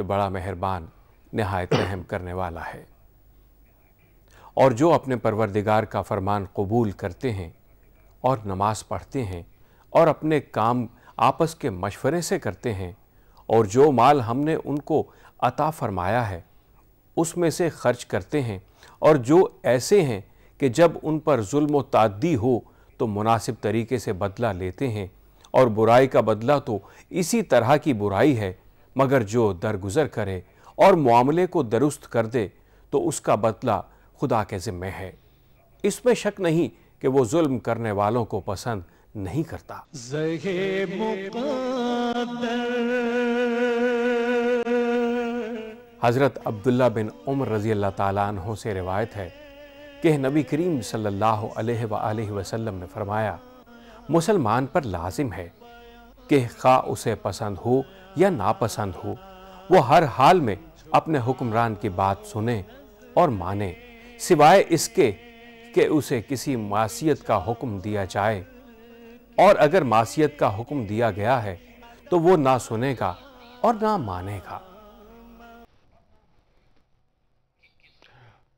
جو بڑا مہربان نہایت رحم کرنے والا ہے۔ اور جو اپنے پروردگار کا فرمان قبول کرتے ہیں اور نماز پڑھتے ہیں اور اپنے کام آپس کے مشورے سے کرتے ہیں اور جو مال ہم نے ان کو عطا فرمایا ہے اس میں سے خرچ کرتے ہیں، اور جو ایسے ہیں کہ جب ان پر ظلم و تعدی ہو تو مناسب طریقے سے بدلہ لیتے ہیں، اور برائی کا بدلہ تو اسی طرح کی برائی ہے، مگر جو درگزر کرے اور معاملے کو درست کر دے تو اس کا بدلہ خدا کے ذمہ ہے۔ اس میں شک نہیں کہ وہ ظلم کرنے والوں کو پسند نہیں کرتا۔ حضرت عبداللہ بن عمر رضی اللہ تعالیٰ عنہ سے روایت ہے کہ نبی کریم صلی اللہ علیہ وآلہ وسلم نے فرمایا، مسلمان پر لازم ہے کہ خواہ اسے پسند ہو یا ناپسند ہو، وہ ہر حال میں اپنے حکمران کی بات سنے اور مانے، سوائے اس کے کہ اسے کسی معصیت کا حکم دیا جائے، اور اگر معصیت کا حکم دیا گیا ہے تو وہ نہ سنے گا اور نہ مانے گا۔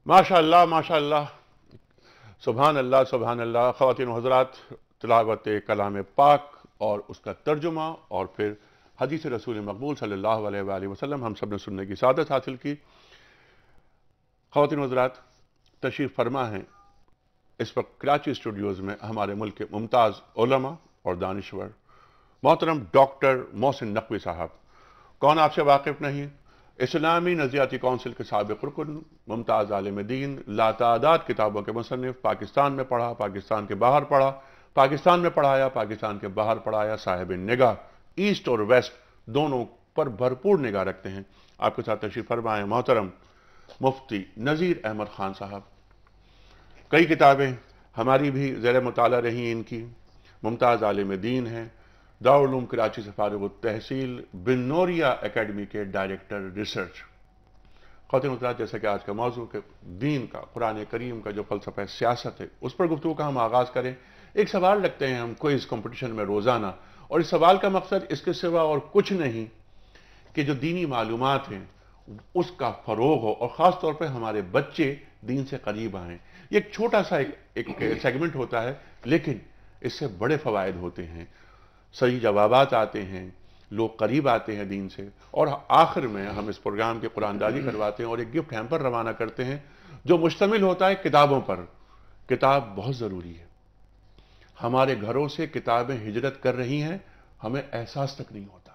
ماشاءاللہ ماشاءاللہ، سبحان اللہ سبحان اللہ۔ خواتین و حضرات، تلاوت کلام پاک اور اس کا ترجمہ اور پھر حدیث رسول مقبول صلی اللہ علیہ وآلہ وسلم ہم سب نے سننے کی سعادت حاصل کی۔ خواتین و حضرات، تشریف فرما ہیں اس وقت کراچی اسٹوڈیوز میں ہمارے ملک کے ممتاز علماء اور دانشور محترم ڈاکٹر محسن نقوی صاحب۔ کون آپ سے واقف نہیں؟ اسلامی نظریاتی کونسل کے سابق رکن، ممتاز عالم دین، لاتعداد کتابوں کے مصنف، پاکستان میں پڑھا، پاکستان کے باہر پڑھا، پاکستان میں پڑھایا، پاکستان کے باہر پڑھایا، صاحب نگاہ ایسٹ اور ویسٹ دونوں پر بھرپور نگاہ رکھتے ہیں۔ آپ کے ساتھ تشریف فرما ہیں محترم مفتی نذیر احمد خان صاحب۔ کئی کتابیں ہماری بھی زیر مطالعہ رہی ان کی، ممتاز عالم دین ہیں، دارالعلوم کراچی سے فارغ التحصیل، بن نوریا اکیڈمی کے ڈائریکٹر ریسرچ۔ خواتین و حضرات، جیسا کہ آج کا موضوع کہ دین کا، قرآن کریم کا جو فلسفہ سیاست ہے، اس پر گفتگو کا ہم آغاز کریں۔ ایک سوال رکھتے ہیں ہم کوئز کمپٹیشن میں روزانہ، اور اس سوال کا مقصد اس کے سوا اور کچھ نہیں کہ جو دینی معلومات ہیں اس کا فروغ ہو، اور خاص طور پہ ہمارے بچے دین سے قریب آئیں۔ یہ ایک چھوٹا سا ایک سیگمنٹ ہوتا ہے، لیکن اس سے بڑے فوائد ہوتے ہیں، صحیح جوابات آتے ہیں، لوگ قریب آتے ہیں دین سے، اور آخر میں ہم اس پروگرام کے قرآن دازی کرواتے ہیں اور ایک گفٹ ہیمپر روانہ کرتے ہیں جو مشتمل ہوتا ہے کتابوں پر۔ کتاب بہت ضروری ہے۔ ہمارے گھروں سے کتابیں ہجرت کر رہی ہیں، ہمیں احساس تک نہیں ہوتا۔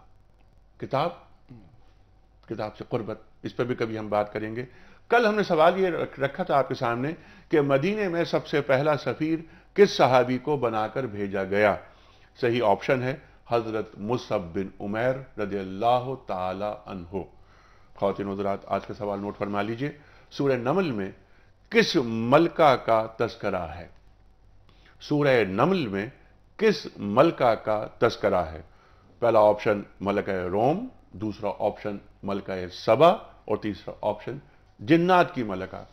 کتاب سے قربت، اس پہ بھی کبھی ہم بات کریں گے۔ کل ہم نے سوال یہ رکھا تھا آپ کے سامنے کہ مدینے میں سب سے پہلا سفیر کس صحابی کو بنا کر بھیجا گیا؟ صحیح آپشن ہے حضرت مصعب بن عمیر رضی اللہ تعالی عنہ۔ خواتین و حضرات، آج کا سوال نوٹ فرما لیجئے۔ سورہ نمل میں کس ملکہ کا تذکرہ ہے؟ سورہ نمل میں کس ملکہ کا تذکرہ ہے؟ پہلا آپشن ملکہ روم، دوسرا آپشن ملکہ سبا، اور تیسرا آپشن جنات کی ملکہ۔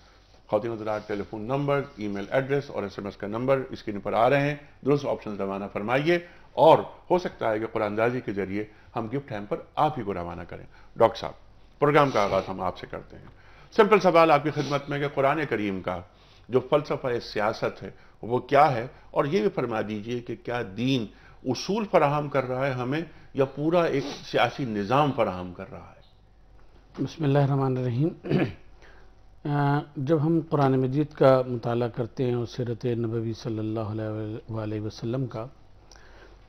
خواتین و حضرات، ٹیلی فون نمبر، ای میل ایڈریس اور ایس ایم ایس کا نمبر اسکرین پر آ رہے ہیں، درست آپشن روانہ فرمائیے، اور ہو سکتا ہے کہ قرآن دازی کے ذریعے ہم گفٹ ہیمپر آپ ہی کو روانہ کریں۔ ڈاکٹر صاحب، پروگرام کا آغاز ہم آپ سے کرتے ہیں۔ سمپل سوال آپ کی خدمت میں کہ قرآن کریم کا جو فلسفہ سیاست ہے وہ کیا ہے، اور یہ بھی فرما دیجئے کہ کیا دین اصول فراہم کر رہا ہے ہمیں، یا پورا ایک سیاسی نظام فراہم کر رہا ہے؟ بسم اللہ الرحمن الرحیم۔ جب ہم قرآن مجید کا مطالعہ کرتے ہیں اور سیرت نبوی صلی اللہ علیہ وآلہ وسلم کا،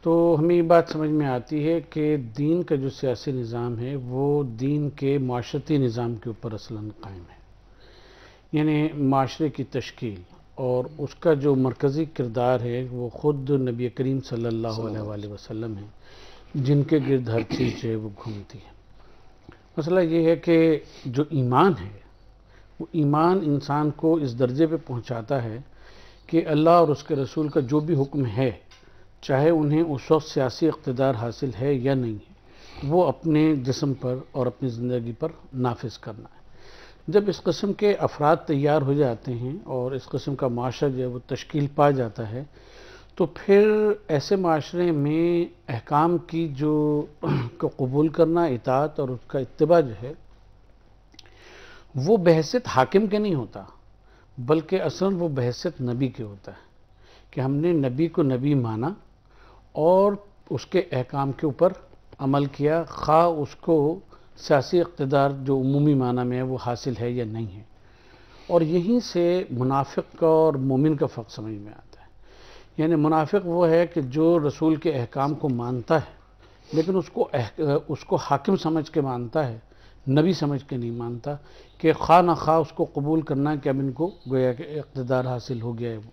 تو ہمیں یہ بات سمجھ میں آتی ہے کہ دین کا جو سیاسی نظام ہے وہ دین کے معاشرتی نظام کے اوپر اصلاً قائم ہے، یعنی معاشرے کی تشکیل، اور اس کا جو مرکزی کردار ہے وہ خود نبی کریم صلی اللہ علیہ وآلہ وسلم ہے، جن کے گرد ہر چیز جو ہے وہ گھومتی ہے۔ مسئلہ یہ ہے کہ جو ایمان ہے وہ ایمان انسان کو اس درجے پہ پہنچاتا ہے کہ اللہ اور اس کے رسول کا جو بھی حکم ہے، چاہے انہیں اس وقت سیاسی اقتدار حاصل ہے یا نہیں ہے، وہ اپنے جسم پر اور اپنی زندگی پر نافذ کرنا ہے۔ جب اس قسم کے افراد تیار ہو جاتے ہیں اور اس قسم کا معاشرہ جو ہے وہ تشکیل پا جاتا ہے، تو پھر ایسے معاشرے میں احکام کی کو قبول کرنا، اطاعت اور اس کا اتباع جو ہے وہ بحیثیت حاکم کے نہیں ہوتا، بلکہ اصلاً وہ بحیثیت نبی کے ہوتا ہے کہ ہم نے نبی کو نبی مانا اور اس کے احکام کے اوپر عمل کیا، خواہ اس کو سیاسی اقتدار جو عمومی معنی میں ہے وہ حاصل ہے یا نہیں ہے۔ اور یہیں سے منافق کا اور مومن کا فرق سمجھ میں آتا ہے۔ یعنی منافق وہ ہے کہ جو رسول کے احکام کو مانتا ہے لیکن اس کو حاکم سمجھ کے مانتا ہے، نبی سمجھ کے نہیں مانتا، کہ خواہ نہ خواہ اس کو قبول کرنا ہے کہ اب ان کو گویا کہ اقتدار حاصل ہو گیا ہے وہ۔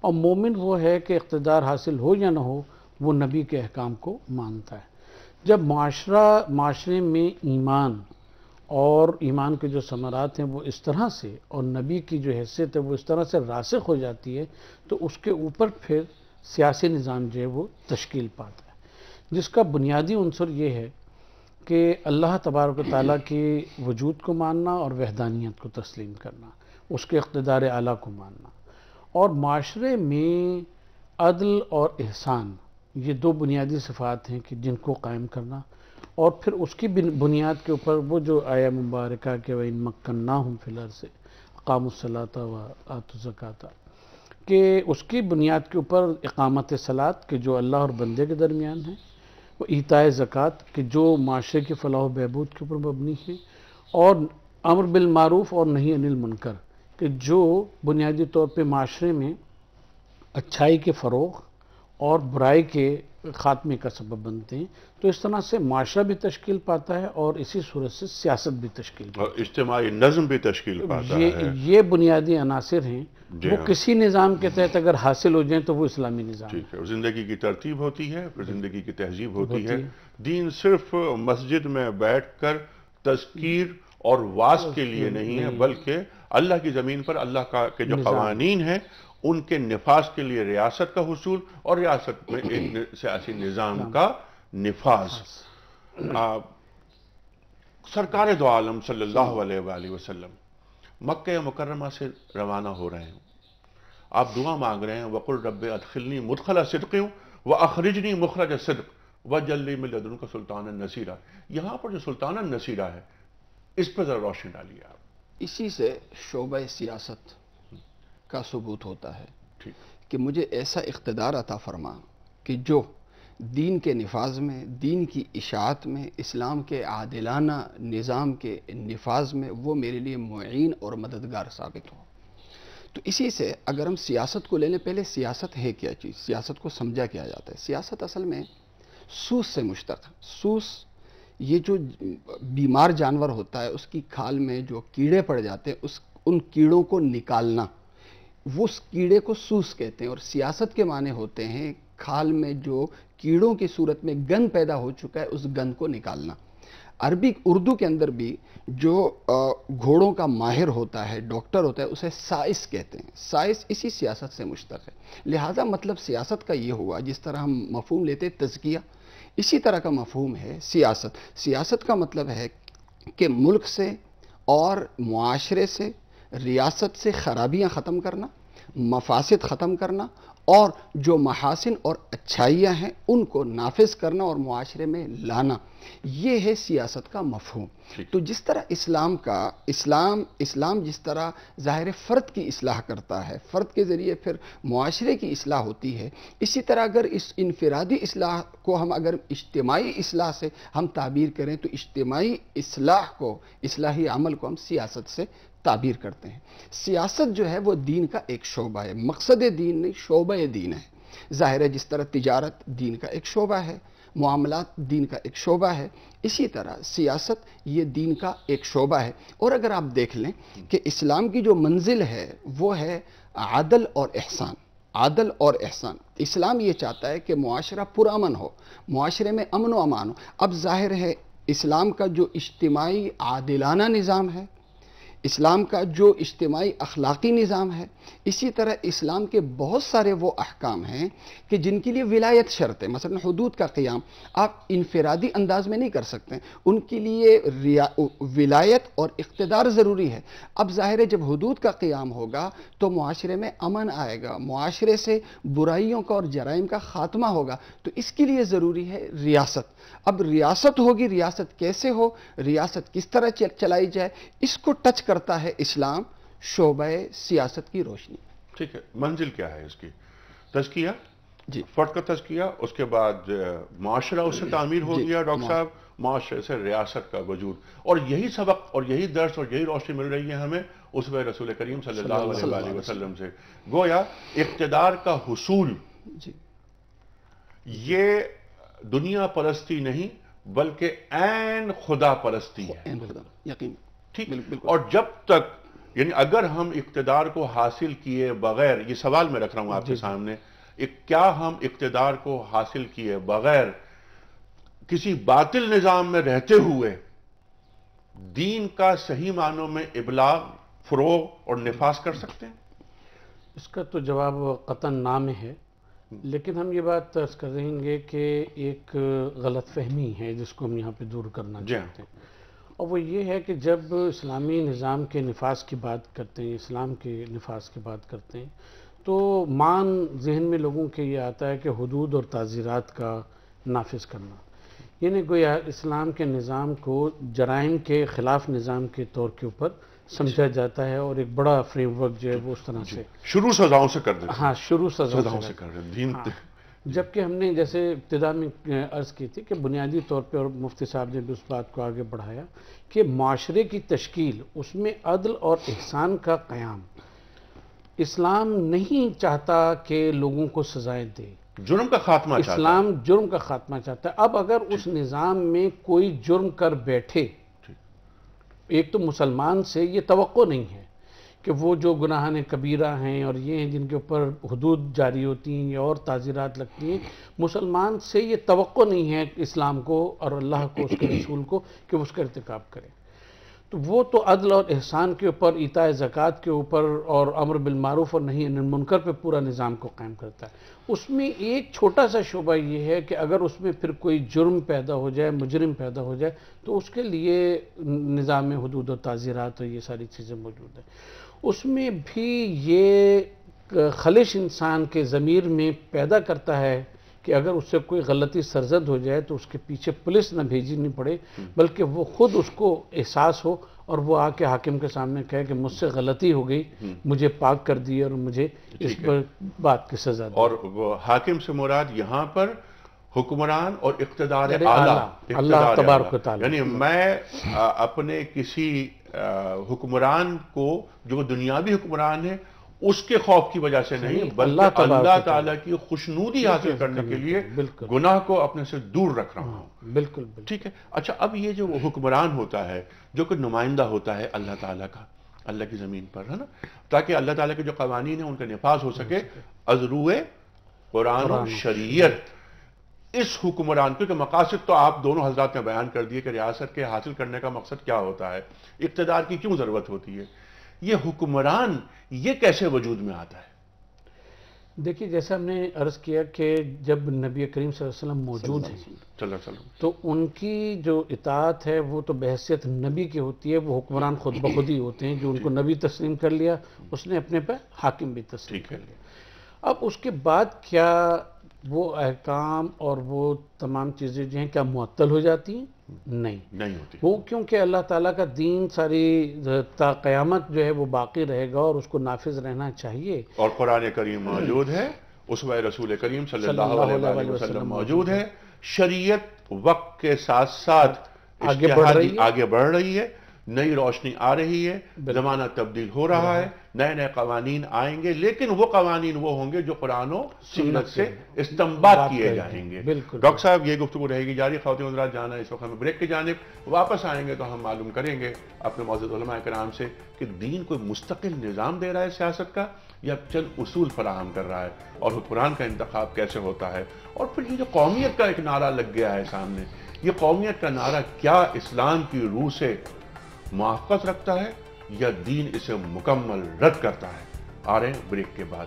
اور مومن وہ ہے کہ اقتدار حاصل ہو یا نہ ہو وہ نبی کے احکام کو مانتا ہے۔ جب معاشرے میں ایمان اور ایمان کے جو ثمرات ہیں وہ اس طرح سے، اور نبی کی جو حیثیت ہے وہ اس طرح سے راسخ ہو جاتی ہے، تو اس کے اوپر پھر سیاسی نظام جو ہے وہ تشکیل پاتا ہے، جس کا بنیادی عنصر یہ ہے کہ اللہ تبارک و تعالیٰ کے وجود کو ماننا اور وحدانیت کو تسلیم کرنا، اس کے اقتدار اعلیٰ کو ماننا، اور معاشرے میں عدل اور احسان، یہ دو بنیادی صفات ہیں کہ جن کو قائم کرنا، اور پھر اس کی بنیاد کے اوپر وہ جو آیا مبارکہ کہ وَإِن مَكَّنَّاهُمْ فِي الْأَرْضِ أَقَامُوا الصَّلَاةَ وَآتُوا الزَّكَاةَ، کہ اس کی بنیاد کے اوپر اقامت صلاۃ کہ جو اللہ اور بندے کے درمیان ہے، وہ ایتاء زکوٰۃ کہ جو معاشرے کی فلاح و بہبود کے اوپر مبنی ہے، اور امر بالمعروف اور نہی عن المنکر کہ جو بنیادی طور پہ معاشرے میں اچھائی کے فروغ اور برائی کے خاتمے کا سبب بنتے ہیں۔ تو اس طرح سے معاشرہ بھی تشکیل پاتا ہے اور اسی صورت سے سیاست بھی تشکیل پاتا ہے، اور اجتماعی نظم بھی تشکیل پاتا ہے۔ یہ بنیادی عناصر ہیں، وہ کسی نظام کے تحت اگر حاصل ہو جائیں تو وہ اسلامی نظام ہے۔ ٹھیک ہے، زندگی کی ترتیب ہوتی ہے، پھر زندگی کی تہذیب ہوتی ہے۔ دین صرف مسجد میں بیٹھ کر تذکیر اور واعظ کے لیے نہیں ہے، بلکہ اللہ کی زمین پر اللہ کے جو قوانین ہیں ان کے نفاذ کے لیے ریاست کا حصول، اور ریاست میں ایک سیاسی نظام کا نفاذ۔ سرکار دو عالم صلی اللہ علیہ وآلہ وسلم مکہ مکرمہ سے روانہ ہو رہے ہیں، آپ دعا مانگ رہے ہیں وَقُلْ رَبِّ أَدْخِلْنِي مُدْخَلَ صِدْقٍ وَأَخْرِجْنِي مُخْرَجَ صِدْقٍ وَاجْعَل لِّي مِن لَّدُنكَ سُلْطَانًا نَصِيرًا۔ یہاں پر جو سلطان النصیرہ ہے اس پر ذرا روشنی ڈالیے آپ۔ اسی سے شعبہ سیاست کا ثبوت ہوتا ہے ٹھیک، کہ مجھے ایسا اقتدار عطا فرما کہ جو دین کے نفاذ میں، دین کی اشاعت میں، اسلام کے عادلانہ نظام کے نفاذ میں وہ میرے لیے معین اور مددگار ثابت ہو۔ تو اسی سے اگر ہم سیاست کو لے لیں، پہلے سیاست ہے کیا چیز، سیاست کو سمجھا کیا جاتا ہے۔ سیاست اصل میں سوس سے مشتق ہے۔ سوس یہ جو بیمار جانور ہوتا ہے اس کی کھال میں جو کیڑے پڑ جاتے ہیں، ان کیڑوں کو نکالنا، وہ اس کیڑے کو سوس کہتے ہیں۔ اور سیاست کے معنی ہوتے ہیں کھال میں جو کیڑوں کی صورت میں گند پیدا ہو چکا ہے اس گند کو نکالنا۔ عربی اردو کے اندر بھی جو گھوڑوں کا ماہر ہوتا ہے، ڈاکٹر ہوتا ہے، اسے سائنس کہتے ہیں۔ سائنس اسی سیاست سے مشتق ہے۔ لہٰذا مطلب سیاست کا یہ ہوا، جس طرح ہم مفہوم لیتے ہیں تزکیہ، اسی طرح کا مفہوم ہے سیاست۔ سیاست کا مطلب ہے کہ ملک سے اور معاشرے سے، ریاست سے خرابیاں ختم کرنا، مفاسد ختم کرنا، اور جو محاسن اور اچھائیاں ہیں ان کو نافذ کرنا اور معاشرے میں لانا، یہ ہے سیاست کا مفہوم۔ تو جس طرح اسلام جس طرح ظاہر فرد کی اصلاح کرتا ہے، فرد کے ذریعے پھر معاشرے کی اصلاح ہوتی ہے، اسی طرح اگر اس انفرادی اصلاح کو ہم اگر اجتماعی اصلاح سے ہم تعبیر کریں تو اجتماعی اصلاح کو، اصلاحی عمل کو ہم سیاست سے تعبیر کرتے ہیں۔ سیاست جو ہے وہ دین کا ایک شعبہ ہے، مقصد دین نہیں، شعبہ دین ہے۔ ظاہر ہے جس طرح تجارت دین کا ایک شعبہ ہے، معاملات دین کا ایک شعبہ ہے، اسی طرح سیاست یہ دین کا ایک شعبہ ہے۔ اور اگر آپ دیکھ لیں کہ اسلام کی جو منزل ہے وہ ہے عدل اور احسان۔ عدل اور احسان، اسلام یہ چاہتا ہے کہ معاشرہ پرامن ہو، معاشرے میں امن و امان ہو۔ اب ظاہر ہے اسلام کا جو اجتماعی عادلانہ نظام ہے، اسلام کا جو اجتماعی اخلاقی نظام ہے، اسی طرح اسلام کے بہت سارے وہ احکام ہیں کہ جن کے لیے ولایت شرط ہے۔ مثلا حدود کا قیام آپ انفرادی انداز میں نہیں کر سکتے، ان کے لیے ولایت اور اقتدار ضروری ہے۔ اب ظاہر ہے جب حدود کا قیام ہوگا تو معاشرے میں امن آئے گا، معاشرے سے برائیوں کا اور جرائم کا خاتمہ ہوگا، تو اس کے لیے ضروری ہے ریاست۔ اب ریاست ہوگی، ریاست کیسے ہو، ریاست کس طرح چلائی جائے، اس کو ٹچ کرتا ہے اسلام شعبہ سیاست کی روشنی۔ ٹھیک ہے، منزل کیا ہے اس کی؟ تزکیہ، جی، فرد کا تزکیہ، اس کے بعد معاشرہ اس سے تعمیر ہو گیا ڈاکٹر صاحب، معاشرے سے ریاست کا وجود، اور یہی سبق اور یہی درس اور یہی روشنی مل رہی ہے ہمیں اسوہ رسول کریم صلی اللہ علیہ وآلہ وسلم سے۔ گویا اقتدار کا حصول جی، یہ دنیا پرستی نہیں بلکہ عین خدا پرستی ہے، یقین، ٹھیک۔ بالکل۔ اور جب تک یعنی اگر ہم اقتدار کو حاصل کیے بغیر، یہ سوال میں رکھ رہا ہوں آپ کے سامنے، کیا ہم اقتدار کو حاصل کیے بغیر کسی باطل نظام میں رہتے ہوئے دین کا صحیح معنوں میں ابلاغ، فروغ اور نفاذ کر سکتے ہیں؟ اس کا تو جواب قطعاً نہ میں ہے، لیکن ہم یہ بات عرض کر رہیں گے کہ ایک غلط فہمی ہے جس کو ہم یہاں پہ دور کرنا چاہتے ہیں، اور وہ یہ ہے کہ جب اسلامی نظام کے نفاذ کی بات کرتے ہیں، اسلام کے نفاذ کی بات کرتے ہیں، تو ذہن میں لوگوں کے یہ آتا ہے کہ حدود اور تعزیرات کا نافذ کرنا، یعنی گویا اسلام کے نظام کو جرائم کے خلاف نظام کے طور کے اوپر سمجھا جاتا ہے، اور ایک بڑا فریم ورک جو ہے وہ اس طرح سے شروع سزاؤں سے کر دیتے ہیں، ہاں شروع سزاؤں سے کر رہے ہیں دین۔ جبکہ ہم نے جیسے ابتدا میں عرض کی تھی کہ بنیادی طور پہ، اور مفتی صاحب نے بھی اس بات کو آگے بڑھایا کہ معاشرے کی تشکیل، اس میں عدل اور احسان کا قیام، اسلام نہیں چاہتا کہ لوگوں کو سزائیں دے، جرم کا خاتمہ چاہتا ہے، اسلام جرم کا خاتمہ چاہتا ہے۔ اب اگر اس نظام میں کوئی جرم کر بیٹھے، ایک تو مسلمان سے یہ توقع نہیں ہے کہ وہ جو گناہان کبیرہ ہیں اور یہ ہیں جن کے اوپر حدود جاری ہوتی ہیں یا اور تعزیرات لگتی ہیں، مسلمان سے یہ توقع نہیں ہے اسلام کو اور اللہ کو، اس کے رسول کو، کہ وہ اس کا ارتکاب کرے۔ تو وہ تو عدل اور احسان کے اوپر، ایتاء زکوٰۃ کے اوپر اور امر بالمعروف اور نہی عن المنکر پہ پورا نظام کو قائم کرتا ہے۔ اس میں ایک چھوٹا سا شعبہ یہ ہے کہ اگر اس میں پھر کوئی جرم پیدا ہو جائے، مجرم پیدا ہو جائے، تو اس کے لیے نظام حدود و تعزیرات اور یہ ساری چیزیں موجود ہیں۔ اس میں بھی یہ خلش انسان کے ضمیر میں پیدا کرتا ہے کہ اگر اس سے کوئی غلطی سرزد ہو جائے تو اس کے پیچھے پولیس نہ بھیجنی پڑے، بلکہ وہ خود اس کو احساس ہو اور وہ آ کے حاکم کے سامنے کہے کہ مجھ سے غلطی ہو گئی، مجھے پاک کر دی اور مجھے اس پر بات کی سزا دی۔ اور وہ حاکم سے مراد یہاں پر حکمران اور اقتدار یعنی اعلیٰ، اللہ تبارک و تعالیٰ، یعنی میں اپنے کسی حکمران کو جو دنیاوی حکمران ہے اس کے خوف کی وجہ سے نہیں، بلکہ اللہ تعالیٰ کی خوشنودی حاصل کرنے کے لیے گناہ کو اپنے سے دور رکھ رہا ہوں۔ بالکل، ٹھیک ہے۔ اچھا، اب یہ جو حکمران ہوتا ہے، جو کہ نمائندہ ہوتا ہے اللہ تعالیٰ کا اللہ کی زمین پر، ہے نا، تاکہ اللہ تعالیٰ کے جو قوانین ہیں ان کا نفاذ ہو سکے از روئے قرآن و شریعت، اس حکمران، کیونکہ مقاصد تو آپ دونوں حضرات نے بیان کر دیے کہ ریاست کے حاصل کرنے کا مقصد کیا ہوتا ہے، اقتدار کی کیوں ضرورت ہوتی ہے، یہ حکمران یہ کیسے وجود میں آتا ہے؟ دیکھیے جیسا ہم نے عرض کیا کہ جب نبی کریم صلی اللہ علیہ وسلم موجود ہیں صلی اللہ علیہ وسلم، تو ان کی جو اطاعت ہے وہ تو بحیثیت نبی کی ہوتی ہے، وہ حکمران خود بخود ہی ہوتے ہیں، جو ان کو نبی تسلیم کر لیا اس نے اپنے پہ حاکم بھی تسلیم کر لیا۔ اب اس کے بعد کیا وہ احکام اور وہ تمام چیزیں جو ہیں کیا معطل ہو جاتی ہیں؟ نہیں ہوتی، وہ کیونکہ اللہ تعالیٰ کا دین ساری تا قیامت جو ہے وہ باقی رہے گا اور اس کو نافذ رہنا چاہیے، اور قرآن کریم موجود ہے، اسوہ رسول کریم صلی اللہ علیہ وسلم موجود ہے، شریعت وقت کے ساتھ ساتھ آگے بڑھ رہی ہے، نئی روشنی آ رہی ہے، زمانہ تبدیل ہو رہا ہے، نئے نئے قوانین آئیں گے، لیکن وہ قوانین وہ ہوں گے جو قرآن و سنت سے استنباط کیے جائیں گے۔ ڈاکٹر صاحب یہ گفتگو رہے گی جاری، خواتین حضرات جانا ہے اس وقت ہمیں بریک کی جانب، واپس آئیں گے تو ہم معلوم کریں گے اپنے معزز علماء کرام سے کہ دین کوئی مستقل نظام دے رہا ہے سیاست کا یا چند اصول فراہم کر رہا ہے، اور حکمران کا انتخاب کیسے ہوتا ہے، اور پھر یہ جو قومیت کا ایک نعرہ لگ گیا ہے سامنے، یہ قومیت کا نعرہ کیا اسلام کی روح سے محافظت رکھتا ہے یا دین اسے مکمل رد کرتا ہے؟ آ رہے ہیں بریک کے بعد۔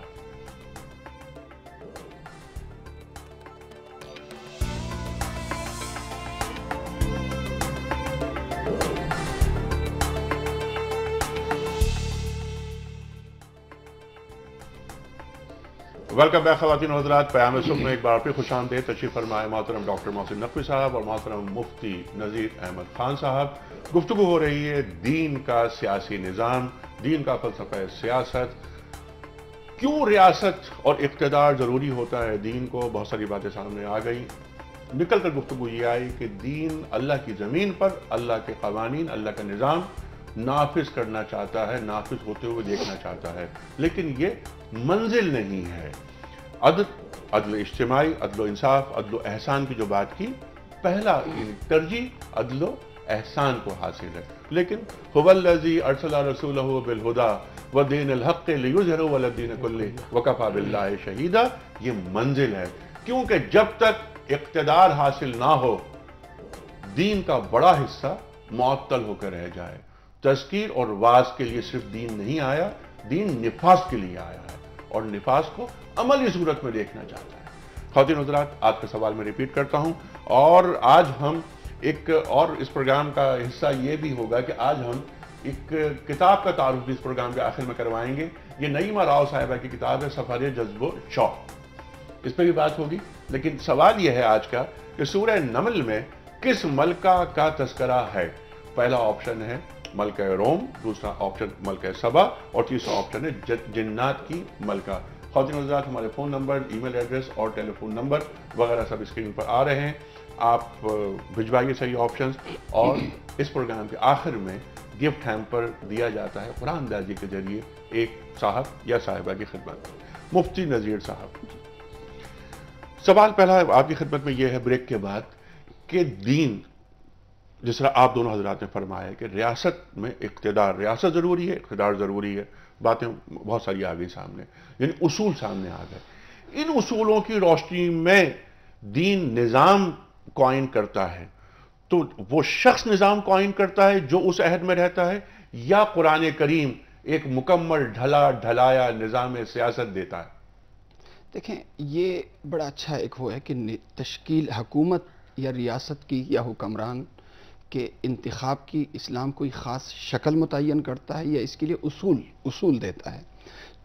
ویلکم بیک خواتین و حضرات، پیام صبح میں ایک بار پھر خوش آمدید، تشریف فرمائے محترم ڈاکٹر محسن نقوی صاحب اور محترم مفتی نذیر احمد خان صاحب۔ گفتگو ہو رہی ہے دین کا سیاسی نظام، دین کا فلسفہ سیاست، کیوں ریاست اور اقتدار ضروری ہوتا ہے دین کو۔ بہت ساری باتیں سامنے آ گئی، نکل کر گفتگو یہ آئی کہ دین اللہ کی زمین پر اللہ کے قوانین، اللہ کا نظام نافذ کرنا چاہتا ہے، نافذ ہوتے ہوئے دیکھنا چاہتا ہے، لیکن یہ منزل نہیں ہے۔ عدل اجتماعی، عدل و انصاف، عدل و احسان کی جو بات کی، پہلا ترجیح عدل و احسان کو حاصل ہے، لیکن هو الذی ارسل رسولہ بالہدی ودین الحق لیظہرہ علی الدین کلہ وکفی باللہ شہیدا، یہ منزل ہے، کیونکہ جب تک اقتدار حاصل نہ ہو دین کا بڑا حصہ معطل ہو کر رہ جائے۔ تذکیر اور واعظ کے لیے صرف دین نہیں آیا، دین نفاذ کے لیے آیا ہے، اور نفاذ کو عملی صورت میں دیکھنا چاہتا ہے۔ خواتین حضرات، آج کا سوال میں ریپیٹ کرتا ہوں، اور آج ہم ایک اور اس پروگرام کا حصہ یہ بھی ہوگا کہ آج ہم ایک کتاب کا تعارف بھی اس پروگرام کے آخر میں کروائیں گے۔ یہ نعیمہ راؤ صاحبہ کی کتاب ہے سفر جذب و شوق، اس پہ بھی بات ہوگی، لیکن سوال یہ ہے آج کا کہ سورہ نمل میں کس ملکہ کا تذکرہ ہے؟ پہلا آپشن ہے ملکہ روم، دوسرا آپشن ملکہ سبا، اور تیسرا آپشن ہے جنات کی ملکہ۔ خواتین حضرات، ہمارے فون نمبر، ای میل ایڈریس اور ٹیلی فون نمبر وغیرہ سب اسکرین پر آ رہے ہیں، آپ بھجوائیے صحیح آپشنز، اور اس پروگرام کے آخر میں گفٹ ہیمپر دیا جاتا ہے قرآن دازی کے ذریعے ایک صاحب یا صاحبہ کی خدمت میں۔ مفتی نذیر صاحب، سوال پہلا آپ کی خدمت میں یہ ہے بریک کے بعد کہ دین، جس طرح آپ دونوں حضرات نے فرمایا ہے کہ ریاست میں اقتدار، ریاست ضروری ہے، اقتدار ضروری ہے، باتیں بہت ساری آ گئی سامنے، یعنی اصول سامنے آ گئے۔ ان اصولوں کی روشنی میں دین نظام قائم کرتا ہے، تو وہ شخص نظام قائم کرتا ہے جو اس عہد میں رہتا ہے، یا قرآن کریم ایک مکمل ڈھلا ڈھلایا نظام سیاست دیتا ہے؟ دیکھیں، یہ بڑا اچھا ایک وہ ہے کہ تشکیل حکومت یا ریاست کی یا حکمران کے انتخاب کی اسلام کوئی خاص شکل متعین کرتا ہے یا اس کے لیے اصول دیتا ہے؟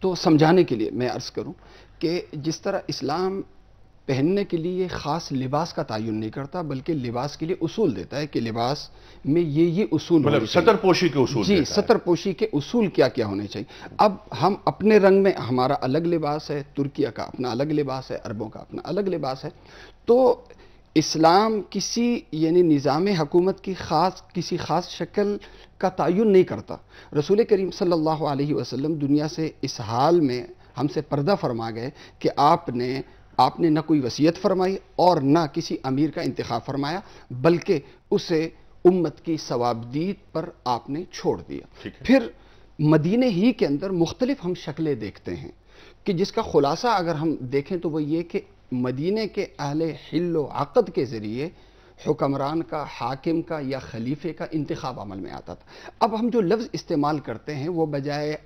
تو سمجھانے کے لیے میں عرض کروں کہ جس طرح اسلام پہننے کے لیے خاص لباس کا تعین نہیں کرتا، بلکہ لباس کے لیے اصول دیتا ہے کہ لباس میں یہ اصول، مطلب سطر پوشی کے اصول، جی، سطر پوشی کے اصول کیا کیا ہونے چاہیے۔ اب ہم اپنے رنگ میں ہمارا الگ لباس ہے، ترکیہ کا اپنا الگ لباس ہے، عربوں کا اپنا الگ لباس ہے، تو اسلام کسی یعنی نظام حکومت کی کسی خاص شکل کا تعین نہیں کرتا۔ رسول کریم صلی اللہ علیہ وسلم دنیا سے اس حال میں ہم سے پردہ فرما گئے کہ آپ نے نہ کوئی وصیت فرمائی اور نہ کسی امیر کا انتخاب فرمایا، بلکہ اسے امت کی ثوابدید پر آپ نے چھوڑ دیا۔ پھر مدینہ ہی کے اندر مختلف ہم شکلیں دیکھتے ہیں کہ جس کا خلاصہ اگر ہم دیکھیں تو وہ یہ کہ مدینہ کے اہل حل و عقد کے ذریعے حکمران کا، حاکم کا یا خلیفے کا انتخاب عمل میں آتا تھا۔ اب ہم جو لفظ استعمال کرتے ہیں وہ بجائے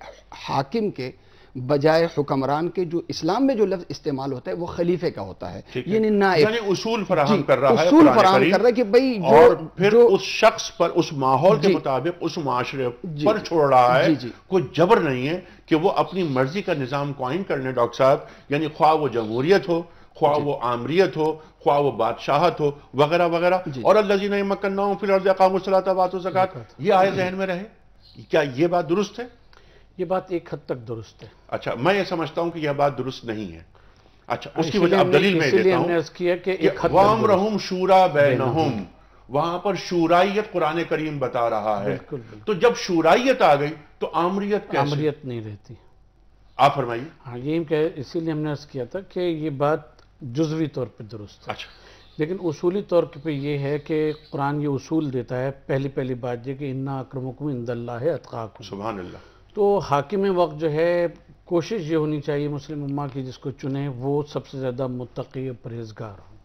حاکم کے، بجائے حکمران کے، جو اسلام میں جو لفظ استعمال ہوتا ہے وہ خلیفے کا ہوتا ہے، یعنی نائب، یعنی اصول فراہم کر رہا ہے، اصول فراہم کر رہا ہے کہ بھئی اور پھر اس شخص پر، اس ماحول کے مطابق اس معاشرے پر چھوڑ رہا ہے، کوئی جبر نہیں ہے کہ وہ اپنی مرضی کا نظام قائم کرنے۔ ڈاکٹر صاحب، یعنی خواہ وہ جمہوریت ہو، خواہ وہ آمریت ہو، خواہ وہ بادشاہت ہو، وغیرہ وغیرہ، اور الذین مکناہم فی الارض اقاموا الصلاۃ وآتوا الزکاۃ، یہ آئے ذہن میں رہے۔ کیا یہ بات درست ہے؟ یہ بات ایک حد تک درست ہے۔ اچھا، میں یہ سمجھتا ہوں کہ یہ بات درست نہیں ہے۔ اچھا، اس کی وجہ اب دلیل میں دیتا ہوں کہ وَأَمْرُهُمْ شُورَىٰ بَيْنَهُمْ، وہاں پر شورائیت قرآن کریم بتا رہا ہے۔ تو جب شورائیت آ گئی تو آمریت کیسے؟ آمریت نہیں رہتی۔ آپ فرمائیے۔ ہاں، یہی کہ اسی لیے ہم نے عرض کیا تھا کہ یہ بات جزوی طور پہ درست ہے، اچھا، لیکن اصولی طور پہ یہ ہے کہ قرآن یہ اصول دیتا ہے، پہلی بات یہ کہ اِنَّ أَكْرَمَكُمْ عِندَ اللہِ أَتْقَاكُمْ۔ سبحان اللہ۔ تو حاکم وقت جو ہے کوشش یہ ہونی چاہیے مسلم امہ کی جس کو چنے وہ سب سے زیادہ متقی و پرہیزگار ہو،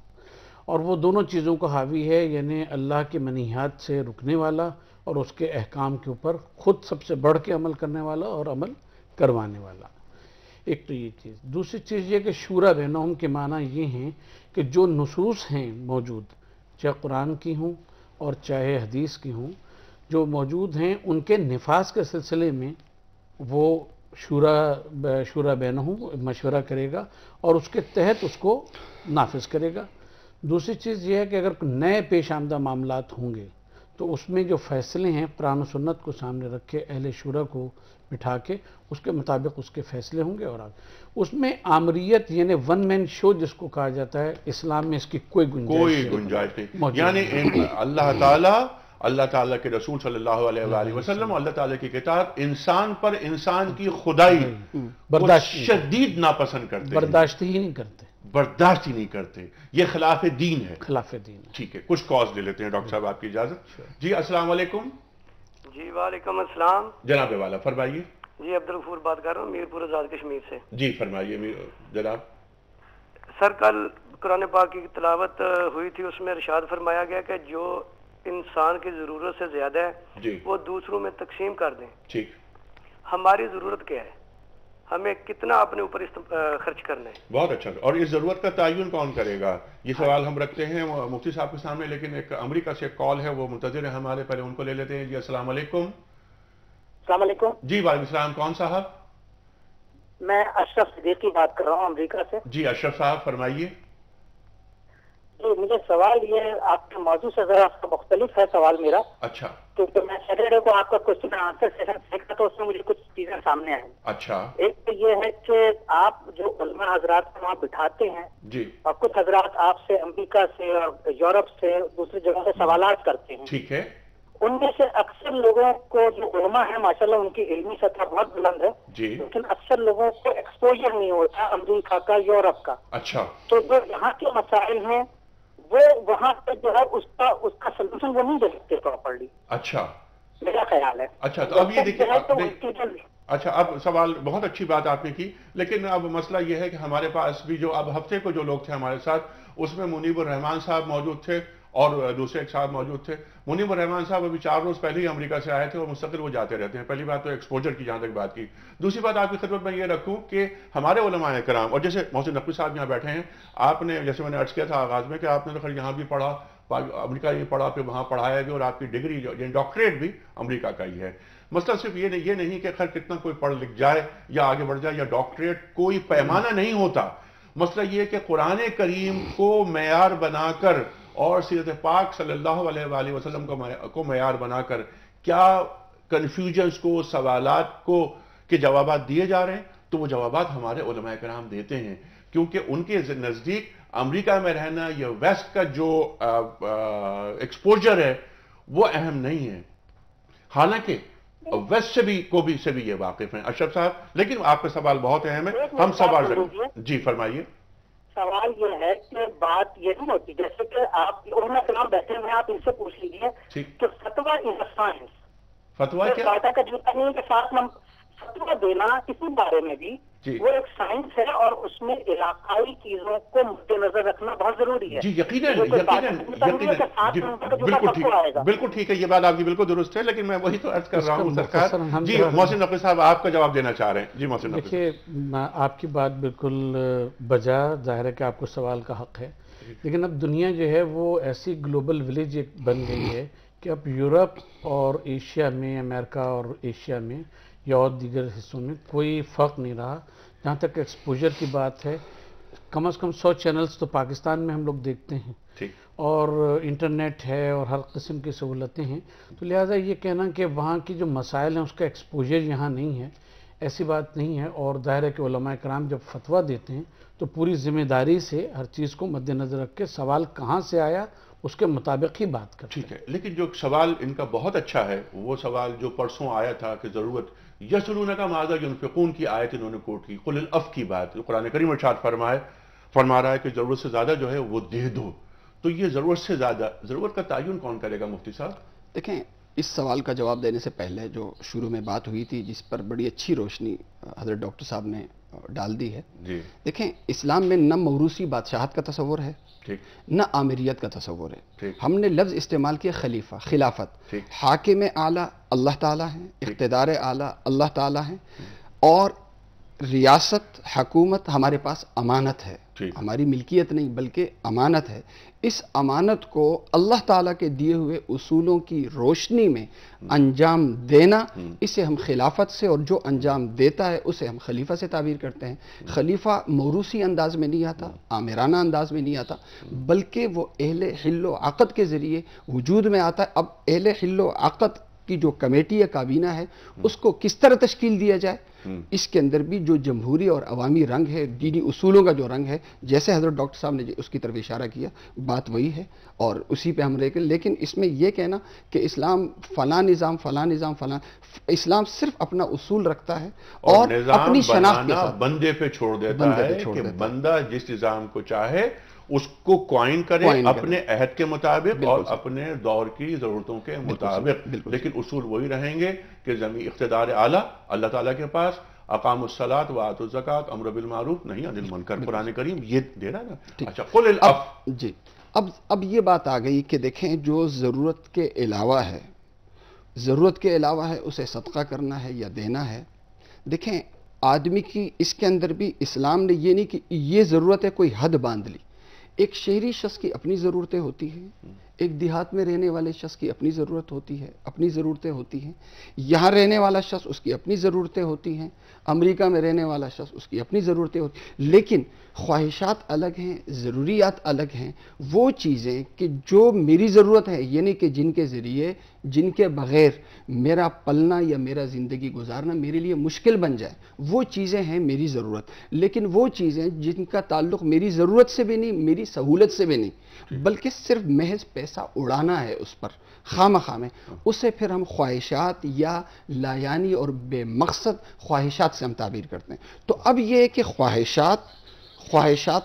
اور وہ دونوں چیزوں کو حاوی ہے، یعنی اللہ کے منہیات سے رکنے والا اور اس کے احکام کے اوپر خود سب سے بڑھ کے عمل کرنے والا اور عمل کروانے والا. ایک تو یہ چیز. دوسری چیز یہ کہ شورا بینہم کے معنی یہ ہیں کہ جو نصوص ہیں موجود، چاہے قرآن کی ہوں اور چاہے حدیث کی ہوں، جو موجود ہیں ان کے نفاذ کے سلسلے میں وہ شورا بینہم مشورہ کرے گا اور اس کے تحت اس کو نافذ کرے گا. دوسری چیز یہ ہے کہ اگر نئے پیش آمدہ معاملات ہوں گے تو اس میں جو فیصلے ہیں قرآن و سنت کو سامنے رکھ کے اہل شورا کو بٹھا کے اس کے مطابق اس کے فیصلے ہوں گے. اور اس میں آمریت یعنی ون مین شو جس کو کہا جاتا ہے، اسلام میں اس کی کوئی گنجائش نہیں. یعنی اللہ تعالیٰ کے رسول صلی اللہ علیہ وآلہ وسلم، اللہ تعالیٰ کی کتاب انسان پر انسان کی خدائی شدید ناپسند کرتے ہیں، برداشت ہی نہیں کرتے، برداشت ہی نہیں کرتے. یہ خلاف دین ہے. خلاف دین. ٹھیک ہے، کچھ کالز لے لیتے ہیں ڈاکٹر صاحب، آپ کی اجازت. جی السلام علیکم. جی وعلیکم السلام. جناب والا فرمائیے. جی عبدالغفور بات کر رہا ہوں میرپور آزاد کشمیر سے. جی فرمائیے جناب. سر کل قرآن پاک کی تلاوت ہوئی تھی، اس میں ارشاد فرمایا گیا کہ جو انسان کی ضرورت سے زیادہ ہے جی وہ دوسروں میں تقسیم کر دیں. ٹھیک. ہماری ضرورت کیا ہے؟ ہمیں کتنا اپنے اوپر خرچ کرنا ہے؟ بہت اچھا. اور اس ضرورت کا تعین کون کرے گا؟ یہ سوال ہم رکھتے ہیں مفتی صاحب کے سامنے، لیکن ایک امریکہ سے ایک کال ہے، وہ منتظر ہے ہمارے، پہلے ان کو لے لیتے ہیں. جی السلام علیکم. السلام علیکم. جی وعلیکم السلام. کون صاحب؟ میں اشرف صدیقی بات کر رہا ہوں امریکہ سے. جی اشرف صاحب فرمائیے. جی مجھے سوال یہ ہے، آپ کے موضوع سے ذرا مختلف ہے سوال میرا. اچھا. کیونکہ میں سیٹرڈے کو آپ کا کوشچن آنسر سیشن دیکھا تو اس میں مجھے کچھ چیزیں سامنے آئیں. اچھا. ایک تو یہ ہے کہ آپ جو علماء حضرات کو وہاں بٹھاتے ہیں جی، اور کچھ حضرات آپ سے امریکہ سے اور یورپ سے دوسری جگہ سے سوالات کرتے ہیں. ٹھیک ہے. ان میں سے اکثر لوگوں کو جو علماء ہیں ماشاءاللہ ان کی علمی سطح بہت بلند ہے، جی، لیکن اکثر لوگوں کو ایکسپوجر نہیں ہوتا امریکہ کا، یورپ کا. اچھا. تو جو یہاں کے مسائل ہیں وہ وہاں پہ جو ہے اس کا سلوشن وہ نہیں دے سکتے پراپرلی. اچھا میرا خیال ہے. اچھا. تو اب یہ دیکھیے، اچھا اب سوال بہت اچھی بات آپ نے کی، لیکن اب مسئلہ یہ ہے کہ ہمارے پاس بھی جو اب ہفتے کو جو لوگ تھے ہمارے ساتھ، اس میں منیب الرحمان صاحب موجود تھے اور دوسرے ایک صاحب موجود تھے. منیب الرحمان صاحب ابھی 4 روز پہلے ہی امریکہ سے آئے تھے اور مستقل وہ جاتے رہتے ہیں. پہلی بات تو ایکسپوجر کی جہاں تک بات کی. دوسری بات آپ کی خدمت میں یہ رکھوں کہ ہمارے علماء کرام، اور جیسے محسن نقوی صاحب یہاں بیٹھے ہیں، آپ نے جیسے میں نے عرض کیا تھا آغاز میں کہ آپ نے تو خیر یہاں بھی پڑھا، امریکہ یہ پڑھا، پھر وہاں پڑھایا بھی، اور آپ کی ڈگری یعنی ڈاکٹریٹ بھی امریکہ کا ہی ہے. مسئلہ صرف یہ نہیں کہ خیر کتنا کوئی پڑھ لکھ جائے یا آگے بڑھ جائے یا ڈاکٹریٹ کوئی پیمانہ نہیں ہوتا. مسئلہ یہ ہے کہ قرآن کریم کو معیار بنا کر اور سیرت پاک صلی اللہ علیہ وآلہ وسلم کو معیار بنا کر کیا کنفیوژنز کو، سوالات کو کے جوابات دیے جا رہے ہیں، تو وہ جوابات ہمارے علماء کرام دیتے ہیں، کیونکہ ان کے نزدیک امریکہ میں رہنا یا ویسٹ کا جو ایکسپوجر ہے وہ اہم نہیں ہے، حالانکہ ویسٹ سے بھی یہ واقف ہیں. اشرف صاحب لیکن آپ کا سوال بہت اہم ہے، ہم سوال رکھیں. جی فرمائیے. سوال یہ ہے کہ بات یہ نہیں ہوتی جیسے کہ آپ علماء کرام بیٹھے ہیں، آپ ان سے پوچھ لیجیے کہ فتویٰ از اے سائنس. فتویٰ کیا؟ فائدہ کا جوتا نہیں کہ ساتھ میں فتویٰ دینا کسی بارے میں بھی وہ ایک سائنس ہے اور اس میں علاقائی چیزوں کو مد نظر رکھنا بہت ضروری ہے. جی یقیناً بالکل ٹھیک ہے، یہ بات آپ کی بالکل درست ہے، لیکن میں وہی تو عرض کر رہا ہوں سرکار. جی محسن نقوی صاحب آپ کا جواب دینا چاہ رہے ہیں. جی محسن نقوی. دیکھیے آپ کی بات بالکل بجا، ظاہر ہے کہ آپ کو سوال کا حق ہے، لیکن اب دنیا جو ہے وہ ایسی گلوبل ولیج ایک بن گئی ہے کہ اب یورپ اور ایشیا میں، امریکہ اور ایشیا میں یا اور دیگر حصوں میں کوئی فرق نہیں رہا. جہاں تک ایکسپوجر کی بات ہے، کم از کم 100 چینلز تو پاکستان میں ہم لوگ دیکھتے ہیں اور انٹرنیٹ ہے اور ہر قسم کی سہولتیں ہیں، تو لہٰذا یہ کہنا کہ وہاں کی جو مسائل ہیں اس کا ایکسپوجر یہاں نہیں ہے، ایسی بات نہیں ہے. اور ظاہر ہے کہ علماء کرام جب فتویٰ دیتے ہیں تو پوری ذمہ داری سے ہر چیز کو مد نظر رکھ کے سوال کہاں سے آیا اس کے مطابق ہی بات کرتے ہیں. ٹھیک ہے، لیکن جو سوال ان کا بہت اچھا ہے، وہ سوال جو پرسوں آیا تھا کہ ضرورت یسألونک ماذا ینفقون کی آیت انہوں نے کوٹ کی، قل العفو کی بات قرآن کریم ارشاد فرما رہا ہے کہ ضرورت سے زیادہ جو ہے وہ دے دو. تو یہ ضرورت سے زیادہ، ضرورت کا تعین کون کرے گا مفتی صاحب؟ دیکھیں اس سوال کا جواب دینے سے پہلے جو شروع میں بات ہوئی تھی جس پر بڑی اچھی روشنی حضرت ڈاکٹر صاحب نے ڈال دی ہے. جی دیکھیں اسلام میں نہ موروثی بادشاہت کا تصور ہے نہ آمریت کا تصور ہے. ہم نے لفظ استعمال کیا خلیفہ, خلافت. حاکم اعلیٰ اللہ تعالیٰ ہیں, اقتدار اعلیٰ اللہ تعالیٰ ہیں, اور ریاست حکومت ہمارے پاس امانت ہے, ہماری ملکیت نہیں بلکہ امانت ہے. اس امانت کو اللہ تعالیٰ کے دیے ہوئے اصولوں کی روشنی میں انجام دینا, اسے ہم خلافت سے, اور جو انجام دیتا ہے اسے ہم خلیفہ سے تعبیر کرتے ہیں. خلیفہ موروثی انداز میں نہیں آتا, آمرانہ انداز میں نہیں آتا, بلکہ وہ اہل حل و عقد کے ذریعے وجود میں آتا ہے. اب اہل حل و عقد کی جو کمیٹی یا کابینہ ہے اس کو کس طرح تشکیل دیا جائے, اس کے اندر بھی جو جمہوری اور عوامی رنگ ہے, دینی اصولوں کا جو رنگ ہے, جیسے حضرت ڈاکٹر صاحب نے اس کی طرف اشارہ کیا, بات وہی ہے اور اسی پہ ہم رہ گئے. لیکن اس میں یہ کہنا کہ اسلام فلاں نظام فلاں نظام فلاں, اسلام صرف اپنا اصول رکھتا ہے اور اپنی شناخت کے ساتھ بندے پہ چھوڑ دیتا ہے کہ بندہ جس نظام کو چاہے اس کو کوائن کرے اپنے عہد کے مطابق اور اپنے دور کی ضرورتوں کے مطابق, لیکن اصول وہی رہیں گے کہ زمین اقتدار اعلیٰ اللہ تعالیٰ کے پاس, اقام الصلاۃ و آتوا الزکوٰۃ, امر بالمعروف نہی عن المنکر. قرآن کریم یہ دے رہا ہے نا. اچھا قل الاب جی اب یہ بات آ گئی کہ دیکھیں جو ضرورت کے علاوہ ہے, ضرورت کے علاوہ ہے اسے صدقہ کرنا ہے یا دینا ہے. دیکھیں آدمی کی اس کے اندر بھی اسلام نے یہ نہیں کہ یہ ضرورت ہے کوئی حد باندھ لی. ایک شہری شخص کی اپنی ضرورتیں ہوتی ہیں, ایک دیہات میں رہنے والے شخص کی اپنی ضرورت ہوتی ہے, اپنی ضرورتیں ہوتی ہیں. یہاں رہنے والا شخص اس کی اپنی ضرورتیں ہوتی ہیں, امریکہ میں رہنے والا شخص اس کی اپنی ضرورتیں ہوتی ہیں. لیکن خواہشات الگ ہیں, ضروریات الگ ہیں. وہ چیزیں کہ جو میری ضرورت ہے, یعنی کہ جن کے ذریعے, جن کے بغیر میرا پلنا یا میرا زندگی گزارنا میرے لیے مشکل بن جائے, وہ چیزیں ہیں میری ضرورت. لیکن وہ چیزیں جن کا تعلق میری ضرورت سے بھی نہیں, میری سہولت سے بھی نہیں, بلکہ صرف محض پیسہ اڑانا ہے اس پر خواہ میں, اسے پھر ہم خواہشات یا لایانی اور بے مقصد خواہشات سے ہم تعبیر کرتے ہیں. تو اب یہ ہے کہ خواہشات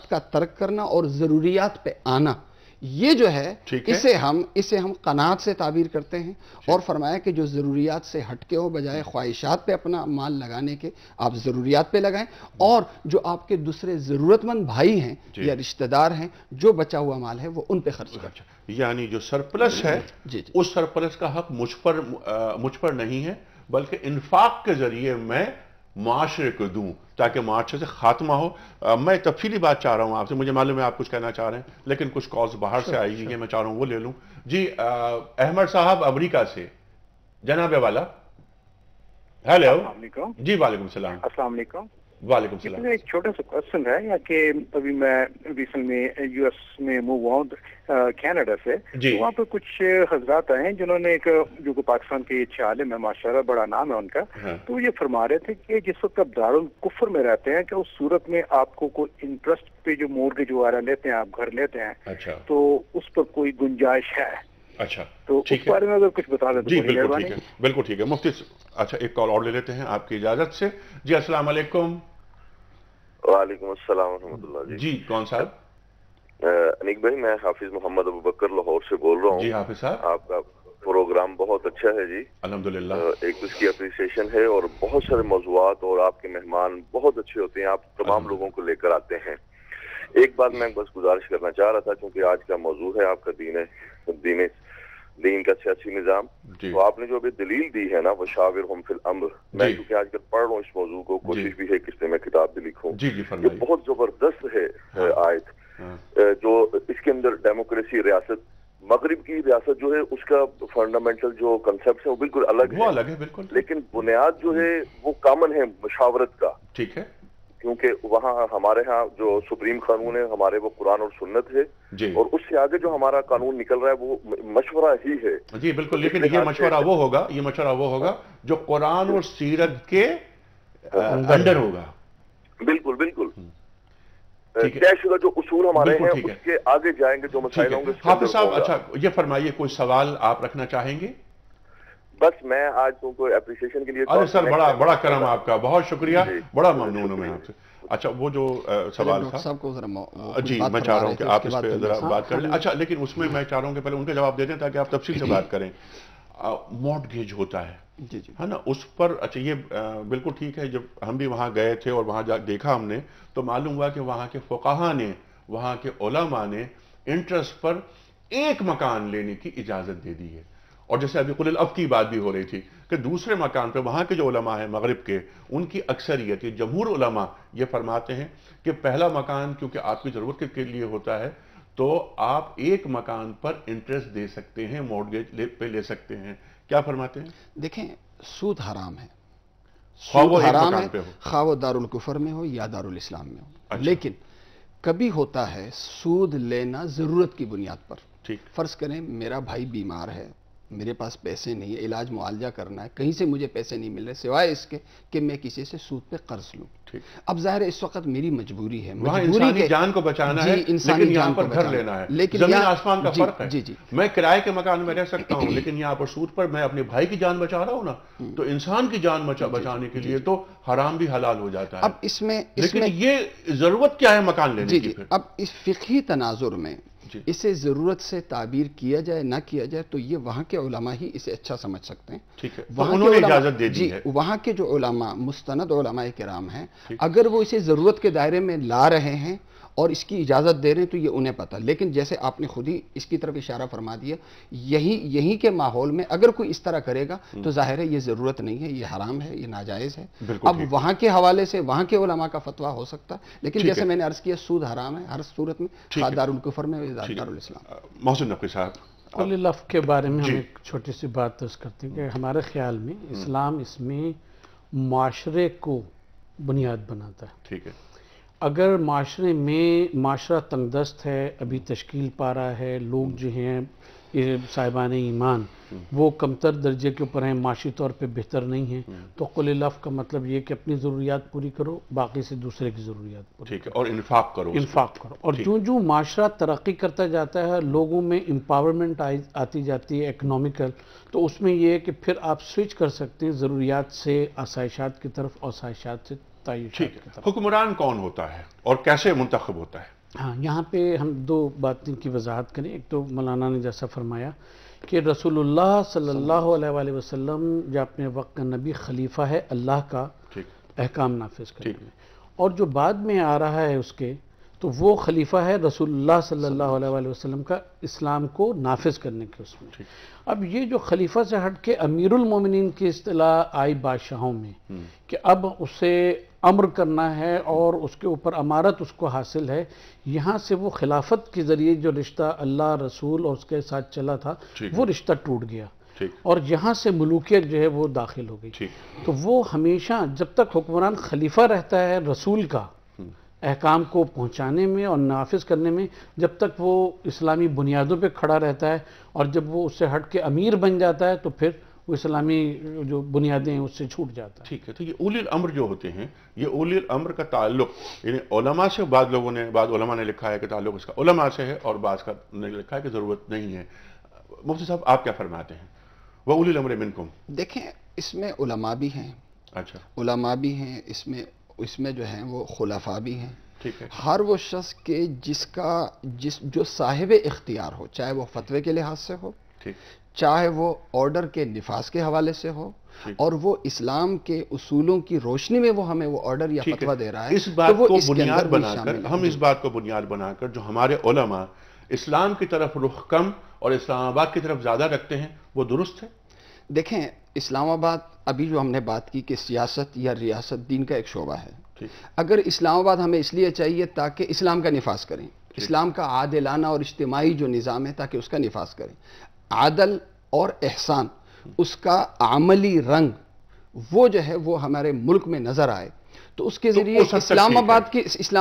کا ترک کرنا اور ضروریات پہ آنا, یہ جو ہے اسے ہم قناعت سے تعبیر کرتے ہیں. اور فرمایا کہ جو ضروریات سے ہٹ کے ہو, بجائے خواہشات پہ اپنا مال لگانے کے آپ ضروریات پہ لگائیں, اور جو آپ کے دوسرے ضرورت مند بھائی ہیں یا رشتہ دار ہیں, جو بچا ہوا مال ہے وہ ان پہ خرچ کریں. یعنی جو سرپلس ہے اس سرپلس کا حق مجھ پر نہیں ہے, بلکہ انفاق کے ذریعے میں معاشرے کو دوں تاکہ معاشرے سے خاتمہ ہو. میں تفصیلی بات چاہ رہا ہوں آپ سے, مجھے معلوم ہے آپ کچھ کہنا چاہ رہے ہیں, لیکن کچھ کالز باہر سے آئی ہوئی ہیں, میں چاہ رہا ہوں وہ لے لوں. جی احمد صاحب امریکہ سے, جناب والا. ہیلو. السلام علیکم. جی وعلیکم السلام. السلام علیکم. وعلیکم السلام. ایک چھوٹا سا کوشچن ہے, یا کہ ابھی میں ریسنٹ میں یو ایس میں موو ہوں کینیڈا سے, وہاں پہ کچھ حضرات آئے ہیں جنہوں نے ایک جو پاکستان کے اچھے عالم ہے ماشاءاللہ, بڑا نام ہے ان کا, تو یہ فرما رہے تھے کہ جس وقت آپ دارالکفر میں رہتے ہیں کہ اس صورت میں آپ کو کوئی انٹرسٹ پہ جو مورگیج وغیرہ لیتے ہیں, آپ گھر لیتے ہیں, تو اس پر کوئی گنجائش ہے. اچھا تو اس بارے میں اگر کچھ بتا دیں. جی بالکل ٹھیک ہے مفتی. اچھا ایک کال اور لے لیتے ہیں آپ کی اجازت سے. جی السلام علیکم. وعلیکم السلام ورحمۃ اللہ. جی کون صاحب؟ انیک بھائی, میں حافظ محمد ابو بکر لاہور سے بول رہا ہوں. جی حافظ صاحب, آپ کا پروگرام بہت اچھا ہے جی, الحمدللہ. ایک اس کی اپریسیشن ہے, اور بہت سارے موضوعات, اور آپ کے مہمان بہت اچھے ہوتے ہیں, آپ تمام لوگوں کو لے کر آتے ہیں. ایک بات میں بس گزارش کرنا چاہ رہا تھا, کیونکہ آج کا موضوع ہے آپ کا دین کا سیاسی نظام. تو آپ نے جو ابھی دلیل دی ہے نا, وہ شاورہم فی الامر, میں کیونکہ آج کل پڑھ رہا ہوں اس موضوع کو, کوشش بھی ہے کہ اس میں کتاب بھی لکھوں. یہ بہت زبردست ہے آیت, جو اس کے اندر ڈیموکریسی, ریاست, مغرب کی ریاست جو ہے اس کا فنڈامنٹل جو کنسپٹ ہے وہ بالکل الگ ہے, لیکن بنیاد جو ہے وہ کامن ہے مشاورت کا. ٹھیک ہے, کیونکہ وہاں ہمارے ہاں جو سپریم قانون ہے ہمارے وہ قرآن اور سنت ہے, اور اس سے آگے جو ہمارا قانون نکل رہا ہے وہ مشورہ ہی ہے. جی بالکل, لیکن یہ مشورہ وہ ہوگا جو قرآن اور سیرت کے انڈر ہوگا. بالکل بالکل. طے شدہ جو اصول ہمارے ہیں اس کے آگے جائیں گے, جو مسائل ہوں گے. حافظ صاحب اچھا یہ فرمائیے, کوئی سوال آپ رکھنا چاہیں گے؟ بس میں آج تم کو اپریشیشن کے لیے. ارے سر بڑا کرم آپ کا, بہت شکریہ, بڑا ممنون ہوں میں آپ سے. اچھا وہ جو سوال تھا, جی میں چاہ رہا ہوں کہ آپ اس پہ ذرا بات کر لیں. اچھا لیکن اس میں چاہ رہا ہوں کہ پہلے ان کا جواب دے دیں تاکہ آپ تفصیل سے بات کریں. مارٹگیج ہوتا ہے, جی جی ہے نا، اس پر اچھا یہ بالکل ٹھیک ہے. جب ہم بھی وہاں گئے تھے اور وہاں دیکھا ہم نے تو معلوم ہوا کہ وہاں کے فقہا نے، وہاں کے علماء نے انٹرسٹ پر ایک مکان لینے کی اجازت دے دی ہے. اور جیسے ابھی قل الاب کی بات بھی ہو رہی تھی کہ دوسرے مکان پہ وہاں کے جو علماء ہیں مغرب کے، ان کی اکثریت جمہور علماء یہ فرماتے ہیں کہ پہلا مکان کیونکہ آپ کی ضرورت کے لیے ہوتا ہے تو آپ ایک مکان پر انٹرسٹ دے سکتے ہیں، مورگیج پہ لے سکتے ہیں. کیا فرماتے ہیں؟ دیکھیں سود حرام ہے، خواہ وہ سود ایک حرام مکان ہے، پہ ہو. خواہ وہ دارالکفر میں ہو یا دارالاسلام میں ہو. اچھا. لیکن کبھی ہوتا ہے سود لینا ضرورت کی بنیاد پر. ٹھیک. فرض کریں میرا بھائی بیمار ہے، میرے پاس پیسے نہیں ہے، علاج معالجہ کرنا ہے، کہیں سے مجھے پیسے نہیں مل رہے سوائے اس کے کہ میں کسی سے سود پہ قرض لوں. اب ظاہر ہے اس وقت میری مجبوری ہے، وہاں انسانی جان کو بچانا ہے، لیکن یہاں پر گھر لینا ہے. زمین آسمان کا فرق ہے. میں کرائے کے مکان میں رہ سکتا ہوں لیکن یہاں پر سود پر میں اپنے بھائی کی جان بچا رہا ہوں نا، تو انسان کی جان بچانے کے لیے تو حرام بھی حلال ہو جاتا ہے. اب اس میں لیکن یہ ضرورت کیا ہے مکان لینے کی؟ اب اس فقہی تناظر میں اسے ضرورت سے تعبیر کیا جائے نہ کیا جائے تو یہ وہاں کے علماء ہی اسے اچھا سمجھ سکتے ہیں. ٹھیک ہے، انہوں نے اجازت دے دی ہے. وہاں کے جو علماء مستند علماء کرام ہیں اگر وہ اسے ضرورت کے دائرے میں لا رہے ہیں اور اس کی اجازت دے رہے ہیں تو یہ انہیں پتہ. لیکن جیسے آپ نے خود ہی اس کی طرف اشارہ فرما دیا، یہی کے ماحول میں اگر کوئی اس طرح کرے گا تو ظاہر ہے یہ ضرورت نہیں ہے، یہ حرام ہے، یہ ناجائز ہے. اب وہاں کے حوالے سے وہاں کے علماء کا فتویٰ ہو سکتا ہے، لیکن جیسے میں نے عرض کیا سود حرام ہے ہر صورت میں، خواہ دارالکفر میں دارالاسلام. محسن نقوی صاحب، قول العفو کے بارے میں ہم ایک چھوٹی سی بات عرض کرتے ہیں کہ ہمارے خیال میں اسلام اس میں معاشرے کو بنیاد بناتا ہے. ٹھیک ہے. اگر معاشرے میں معاشرہ تنگ دست ہے، ابھی تشکیل پا رہا ہے، لوگ جو ہیں صاحبان ایمان وہ کمتر درجے کے اوپر ہیں، معاشی طور پہ بہتر نہیں ہیں، تو قول العفو کا مطلب یہ کہ اپنی ضروریات پوری کرو، باقی سے دوسرے کی ضروریات پوری. ٹھیک ہے. اور انفاق کرو. اور جو معاشرہ ترقی کرتا جاتا ہے، لوگوں میں امپاورمنٹ آتی جاتی ہے اکنامیکل، تو اس میں یہ ہے کہ پھر آپ سوئچ کر سکتے ہیں ضروریات سے آسائشات کی طرف، آسائشات سے تعیشات کی طرف. حکمران کون ہوتا ہے اور کیسے منتخب ہوتا ہے؟ ہاں، یہاں پہ ہم دو باتیں کی وضاحت کریں. ایک تو مولانا نے جیسا فرمایا کہ رسول اللہ صلی اللہ علیہ وآلہ وسلم جو اپنے وقت کا نبی خلیفہ ہے اللہ کا احکام نافذ کرنے میں، اور جو بعد میں آ رہا ہے اس کے تو وہ خلیفہ ہے رسول اللہ صلی اللہ علیہ وآلہ وسلم کا اسلام کو نافذ کرنے کے اس میں. اب یہ جو خلیفہ سے ہٹ کے امیر المومنین کی اصطلاح آئی بادشاہوں میں کہ اب اسے امر کرنا ہے اور اس کے اوپر امارت اس کو حاصل ہے، یہاں سے وہ خلافت کے ذریعے جو رشتہ اللہ رسول اور اس کے ساتھ چلا تھا وہ رشتہ ٹوٹ گیا اور یہاں سے ملوکیت جو ہے وہ داخل ہو گئی. تو وہ ہمیشہ جب تک حکمران خلیفہ رہتا ہے رسول کا احکام کو پہنچانے میں اور نافذ کرنے میں، جب تک وہ اسلامی بنیادوں پہ کھڑا رہتا ہے، اور جب وہ اس سے ہٹ کے امیر بن جاتا ہے تو پھر وہ اسلامی جو بنیادیں ہیں اس سے چھوٹ جاتا ہے. ٹھیک ہے. تو یہ اولی الامر جو ہوتے ہیں، یہ اولی الامر کا تعلق یعنی علماء سے، بعض علماء نے لکھا ہے کہ تعلق اس کا علماء سے ہے اور بعض کا نے لکھا ہے کہ ضرورت نہیں ہے. مفتی صاحب آپ کیا فرماتے ہیں؟ وہ اولی الامر منکم. دیکھیں اس میں علماء بھی ہیں، اچھا علماء بھی ہیں، اس میں جو ہیں وہ خلفاء بھی ہیں. ٹھیک ہے. ہر وہ شخص کے جو صاحب اختیار ہو، چاہے وہ فتوے کے لحاظ سے ہو، چاہے وہ آرڈر کے نفاذ کے حوالے سے ہو، اور وہ اسلام کے اصولوں کی روشنی میں وہ ہمیں وہ آرڈر یا فتویٰ دے رہا ہے، اس بات کو بنیاد بنا کر ہم اس بات کو بنیاد بنا کر جو ہمارے علماء اسلام کی طرف رخ کم اور اسلام آباد کی طرف زیادہ رکھتے ہیں وہ درست ہے؟ دیکھیں اسلام آباد ابھی جو ہم نے بات کی کہ سیاست یا ریاست دین کا ایک شعبہ ہے. اگر اسلام آباد ہمیں اس لیے چاہیے تاکہ اسلام کا نفاذ کریں، اسلام کا عادلانہ اور اجتماعی جو نظام ہے تاکہ اس کا نفاذ کریں، عدل اور احسان اس کا عملی رنگ وہ جو ہے وہ ہمارے ملک میں نظر آئے، تو اس کے ذریعے اسلام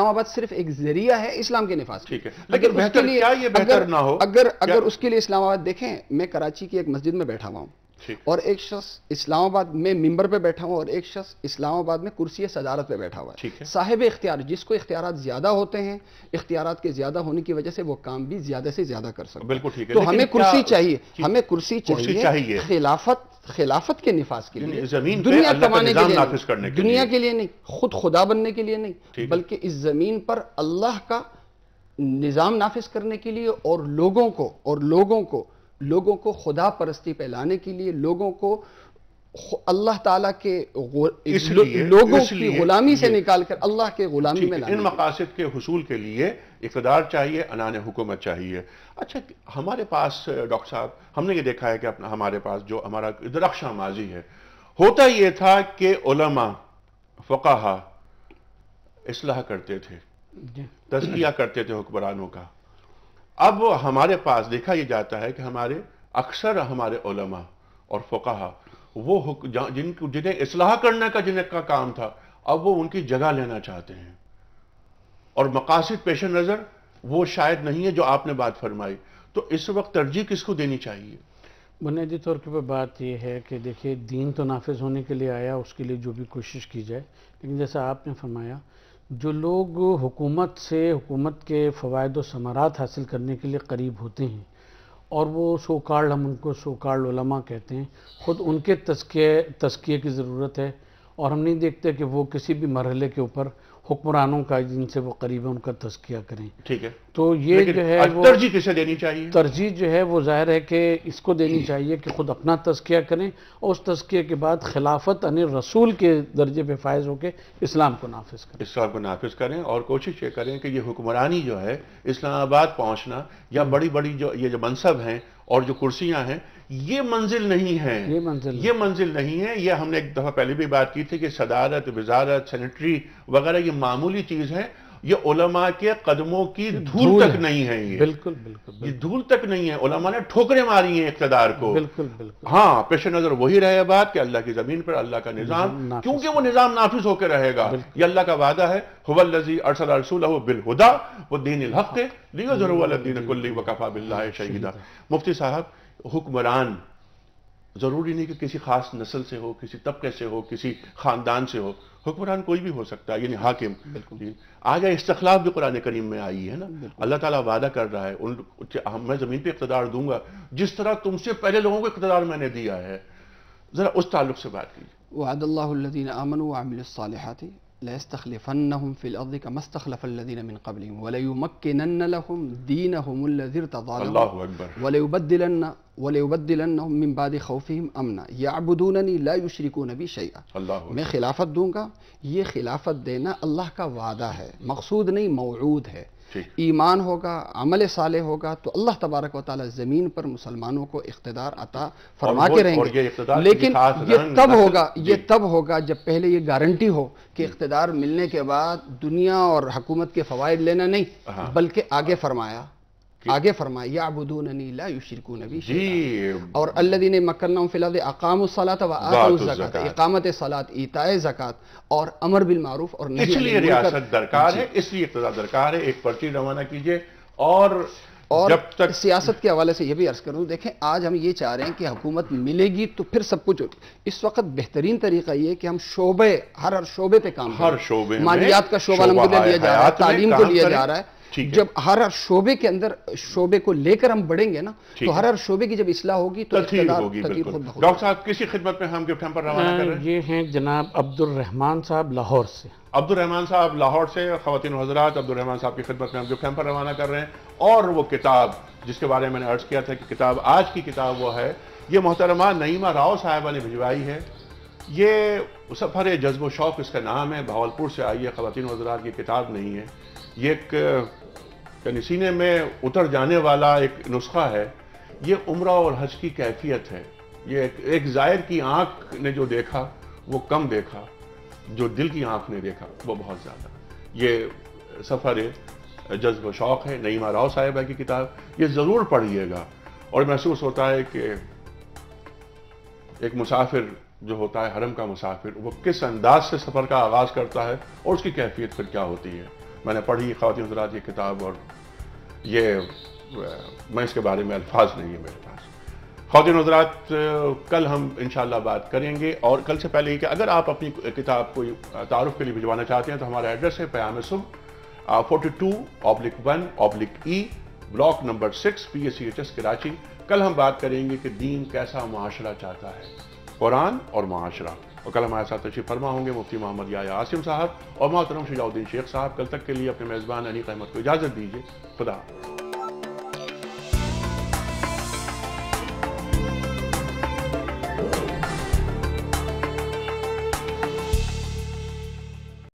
آباد صرف ایک ذریعہ ہے اسلام کے نفاذ. ٹھیک ہے. لیکن بہتر نہ ہو اگر اس کے لیے اسلام آباد دیکھیں، میں کراچی کی ایک مسجد میں بیٹھا ہوا ہوں اور ایک شخص اسلام آباد میں ممبر پہ بیٹھا ہوں اور ایک شخص اسلام آباد میں کرسی صدارت پہ بیٹھا ہوا ہے. صاحب اختیار جس کو اختیارات زیادہ ہوتے ہیں، اختیارات کے زیادہ ہونے کی وجہ سے وہ کام بھی زیادہ سے زیادہ کر سکتا ہے. بالکل ٹھیک ہے. تو ہمیں کرسی چاہیے، ہمیں کرسی چاہیے خلافت کے نفاذ کے لیے، دنیا کمانے کے لیے، دنیا کے لیے نہیں، خود خدا بننے کے لیے نہیں، بلکہ اس زمین پر اللہ کا نظام نافذ کرنے کے لیے اور لوگوں کو خدا پرستی پہ لانے کے لیے، لوگوں کو اللہ تعالیٰ کے لوگوں کی غلامی سے نکال کر اللہ کے غلامی میں لانے. ان مقاصد کے حصول کے لیے اقتدار چاہیے، عنان حکومت چاہیے. اچھا ہمارے پاس ڈاکٹر صاحب ہم نے یہ دیکھا ہے کہ ہمارے پاس جو ہمارا درخشاں ماضی ہے، ہوتا یہ تھا کہ علماء فقہا اصلاح کرتے تھے، تزکیہ کرتے تھے حکمرانوں کا. اب ہمارے پاس دیکھا یہ جاتا ہے کہ اکثر ہمارے علماء اور فقہا وہ جنہیں اصلاح کرنے کا جن کا کام تھا، اب وہ ان کی جگہ لینا چاہتے ہیں، اور مقاصد پیش نظر وہ شاید نہیں ہے جو آپ نے بات فرمائی. تو اس وقت ترجیح کس کو دینی چاہیے؟ بنیادی طور پر بات یہ ہے کہ دیکھیں دین تو نافذ ہونے کے لیے آیا، اس کے لیے جو بھی کوشش کی جائے، لیکن جیسا آپ نے فرمایا جو لوگ حکومت کے فوائد و ثمرات حاصل کرنے کے لیے قریب ہوتے ہیں، اور وہ سوکارڈ، ہم ان کو سوکارڈ علماء کہتے ہیں، خود ان کے تزکیے کی ضرورت ہے. اور ہم نہیں دیکھتے کہ وہ کسی بھی مرحلے کے اوپر حکمرانوں کا جن سے وہ قریب ہے ان کا تزکیہ کریں. ٹھیک ہے. تو یہ جو ہے ترجیح کسے دینی چاہیے؟ ترجیح جو ہے وہ ظاہر ہے کہ اس کو دینی چاہیے کہ خود اپنا تزکیہ کریں، اور اس تزکیے کے بعد خلافت یعنی رسول کے درجے پہ فائز ہو کے اسلام کو نافذ کریں. اور کوشش یہ کریں کہ یہ حکمرانی جو ہے اسلام آباد پہنچنا یا بڑی بڑی یہ جو منصب ہیں اور جو کرسیاں ہیں، یہ منزل نہیں ہے. یہ منزل نہیں ہے. یہ ہم نے ایک دفعہ پہلے بھی بات کی تھی کہ صدارت، وزارت، سینیٹری وغیرہ یہ معمولی چیز ہے. یہ علماء کے قدموں کی دھول تک نہیں ہے. یہ بالکل یہ دھول تک نہیں ہے. علماء نے ٹھوکریں ماری ہیں اقتدار کو. بالکل. ہاں، پیش نظر وہی رہے بات کہ اللہ کی زمین پر اللہ کا نظام، کیونکہ وہ نظام نافذ ہو کے رہے گا. یہ اللہ کا وعدہ ہے، هو الذی ارسل رسولہ بالہدی ودین الحق لیظہرہ علی الدین کلہ وکفی باللہ شہیدا. مفتی صاحب، حکمران ضروری نہیں کہ کسی خاص نسل سے ہو، کسی طبقے سے ہو، کسی خاندان سے ہو. حکمران کوئی بھی ہو سکتا ہے، یعنی حاکم. آج استخلاف بھی قرآن کریم میں آئی ہے نا. اللہ تعالیٰ وعدہ کر رہا ہے میں زمین پہ اقتدار دوں گا جس طرح تم سے پہلے لوگوں کو اقتدار میں نے دیا ہے. ذرا اس تعلق سے بات کیجیے. وعد اللہ الذین آمنوا وعملوا الصالحات لَيَسْتَخْلِفَنَّهُمْ فِي الْأَرْضِ كَمَا اسْتَخْلَفَ الَّذِينَ مِنْ قَبْلِهِمْ وَلَيُمَكِّنَنَّ لَهُمْ دِينَهُمُ الَّذِي ارْتَضَىٰ لَهُمْ وَلَيُبَدِّلَنَّهُمْ مِنْ بَعْدِ خَوْفِهِمْ أَمْنًا يَعْبُدُونَنِي لَا يُشْرِكُونَ بِي شَيْئًا. میں خلافت دوں گا. یہ خلافت دینا اللہ کا وعدہ ہے، مقصود نہیں، موعود ہے. ایمان ہوگا، عمل صالح ہوگا تو اللہ تبارک و تعالی زمین پر مسلمانوں کو اقتدار عطا فرما کے رہیں گے. لیکن یہ تب ہوگا جب پہلے یہ گارنٹی ہو کہ اقتدار ملنے کے بعد دنیا اور حکومت کے فوائد لینا نہیں، بلکہ آگے فرمایا یعبدوننی لا یشرکون بی شیئا. اور الذین مکناہم فی الارض اقاموا الصلاۃ وآتوا الزکاۃ، اقامت صلاۃ، ایتاء زکوٰۃ اور امر بالمعروف اور نہی عن المنکر. اس لیے ریاست درکار ہے، اس لیے اقتدار درکار ہے. ایک پرچی روانہ کیجئے. اور جب تک سیاست کے حوالے سے یہ بھی عرض کروں، دیکھیں آج ہم یہ چاہ رہے ہیں کہ حکومت ملے گی تو پھر سب کچھ ہوگی. اس وقت بہترین طریقہ یہ کہ ہم ہر شعبے پہ کام کریں. ہر شعبے میں مالیات کا شعبہ الحمدللہ لیا جا رہا ہے، تعلیم کو لیا جا رہا ہے. جب ہر شعبے کے اندر شعبے کو لے کر ہم بڑھیں گے نا تو ہر شعبے کی جب اصلاح ہوگی تو اقتدار ترتیب خود بخود. ڈاکٹر صاحب کسی خدمت میں ہم گفٹ ہیمپر روانہ کر رہے ہیں. یہ ہیں جناب عبد الرحمان صاحب لاہور سے. عبد الرحمان صاحب لاہور سے. خواتین و حضرات، عبد الرحمان صاحب کی خدمت میں ہم گفٹ ہیمپر روانہ کر رہے ہیں. اور وہ کتاب جس کے بارے میں نے عرض کیا تھا کہ کتاب آج کی کتاب وہ ہے، یہ محترمہ نعیمہ راؤ صاحبہ نے بھجوائی ہے. یہ سفر جذب و شوق اس کا نام ہے. بھاولپور سے آئی ہے. خواتین و حضرات، یہ کتاب نہیں ہے، یہ ایک یعنی سینے میں اتر جانے والا ایک نسخہ ہے. یہ عمرہ اور حج کی کیفیت ہے. یہ ایک زائر کی آنکھ نے جو دیکھا وہ کم دیکھا، جو دل کی آنکھ نے دیکھا وہ بہت زیادہ. یہ سفر جذب و شوق ہے، نعیمہ راؤ صاحبہ کی کتاب. یہ ضرور پڑھیے گا. اور محسوس ہوتا ہے کہ ایک مسافر جو ہوتا ہے، حرم کا مسافر، وہ کس انداز سے سفر کا آغاز کرتا ہے اور اس کی کیفیت پھر کیا ہوتی ہے. میں نے پڑھی خواتین حضرات یہ کتاب، اور یہ میں اس کے بارے میں الفاظ نہیں ہے میرے پاس. خواتین حضرات، کل ہم انشاءاللہ بات کریں گے. اور کل سے پہلے یہ کہ اگر آپ اپنی کتاب کو تعارف کے لیے بھجوانا چاہتے ہیں تو ہمارا ایڈریس ہے پیام صبح 42/1/E block number 6 PSCHS Karachi. کل ہم بات کریں گے کہ دین کیسا معاشرہ چاہتا ہے، قرآن اور معاشرہ. اور کل ہمارے ساتھ تشریف فرما ہوں گے مفتی محمد یحییٰ عاصم صاحب اور محترم شجاع الدین شیخ صاحب. کل تک کے لیے اپنے میزبان انیق احمد کو اجازت دیجیے. خدا.